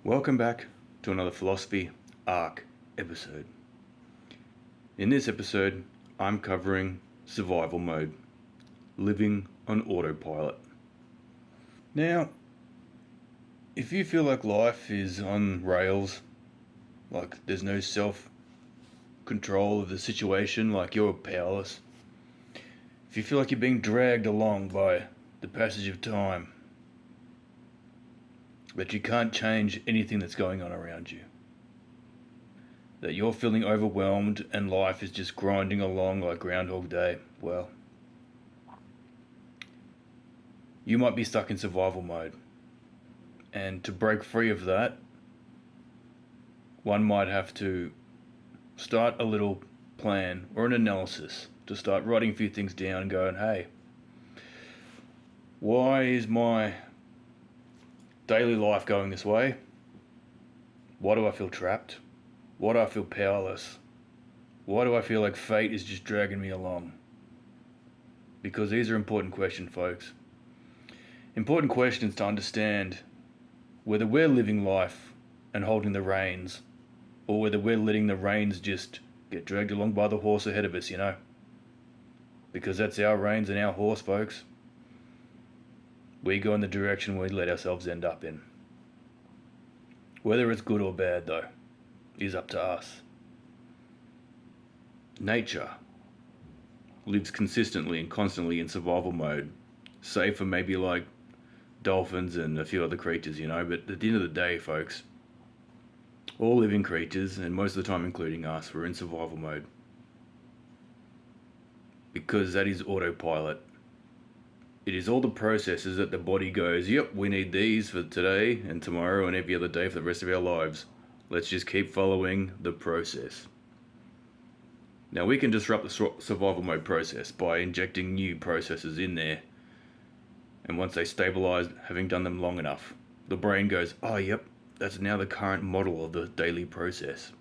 Welcome back to another Phill-osophy Arc episode. In this episode, I'm covering survival mode, living on autopilot. Now, if you feel like life is on rails, like there's no self-control of the situation, like you're powerless, if you feel like you're being dragged along by the passage of time, that you can't change anything that's going on around you, that you're feeling overwhelmed and life is just grinding along like Groundhog Day, well, you might be stuck in survival mode. And to break free of that, one might have to start a little plan or an analysis to start writing a few things down and going, hey, why is my daily life going this way? Why do I feel trapped? Why do I feel powerless? Why do I feel like fate is just dragging me along? Because these are important questions, folks. Important questions to understand whether we're living life and holding the reins, or whether we're letting the reins just get dragged along by the horse ahead of us, you know? Because that's our reins and our horse, folks. We go in the direction we let ourselves end up in. Whether it's good or bad, though, is up to us. Nature lives consistently and constantly in survival mode, save for maybe like dolphins and a few other creatures, you know, but at the end of the day, folks, all living creatures, and most of the time including us, we're in survival mode. Because that is autopilot. It is all the processes that the body goes, yep, we need these for today and tomorrow and every other day for the rest of our lives. Let's just keep following the process. Now we can disrupt the survival mode process by injecting new processes in there. And once they stabilize, having done them long enough, the brain goes, oh yep, that's now the current model of the daily process.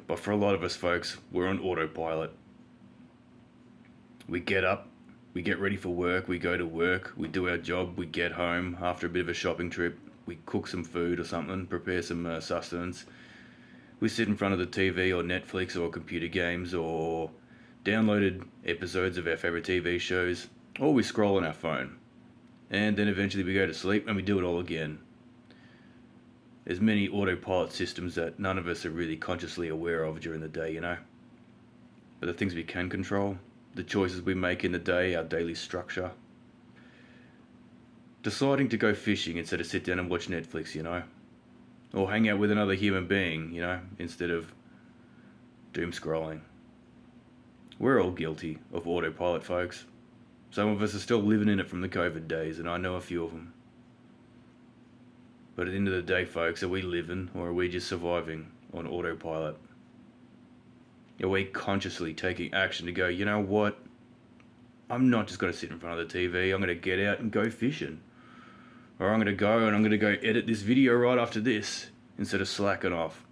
But for a lot of us folks, we're on autopilot. We get up, we get ready for work, we go to work, we do our job, we get home after a bit of a shopping trip, we cook some food or something, prepare some sustenance. We sit in front of the TV or Netflix or computer games or downloaded episodes of our favorite TV shows, or we scroll on our phone. And then eventually we go to sleep and we do it all again. There's many autopilot systems that none of us are really consciously aware of during the day, you know. But the things we can control, the choices we make in the day, our daily structure. Deciding to go fishing instead of sit down and watch Netflix, you know. Or hang out with another human being, you know, instead of doom scrolling. We're all guilty of autopilot, folks. Some of us are still living in it from the COVID days, and I know a few of them. But at the end of the day, folks, are we living or are we just surviving on autopilot? Are we consciously taking action to go, you know what? I'm not just going to sit in front of the TV. I'm going to get out and go fishing. Or I'm going to go and I'm going to go edit this video right after this instead of slacking off.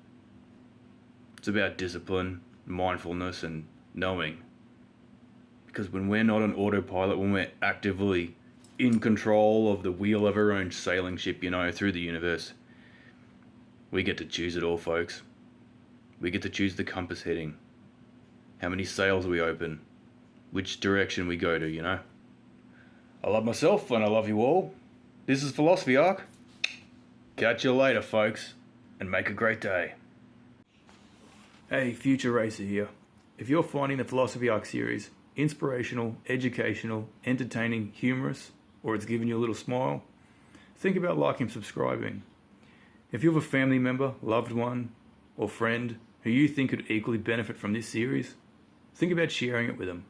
It's about discipline, mindfulness, and knowing. Because when we're not on autopilot, when we're actively in control of the wheel of our own sailing ship, you know, through the universe, we get to choose it all, folks. We get to choose the compass heading, how many sails we open, which direction we go to, you know. I love myself and I love you all. This is Phill-osophy Arc. Catch you later, folks, and make a great day. Hey, Future Racer here. If you're finding the Phill-osophy Arc series inspirational, educational, entertaining, humorous, or it's giving you a little smile, think about liking and subscribing. If you have a family member, loved one, or friend who you think could equally benefit from this series, think about sharing it with them.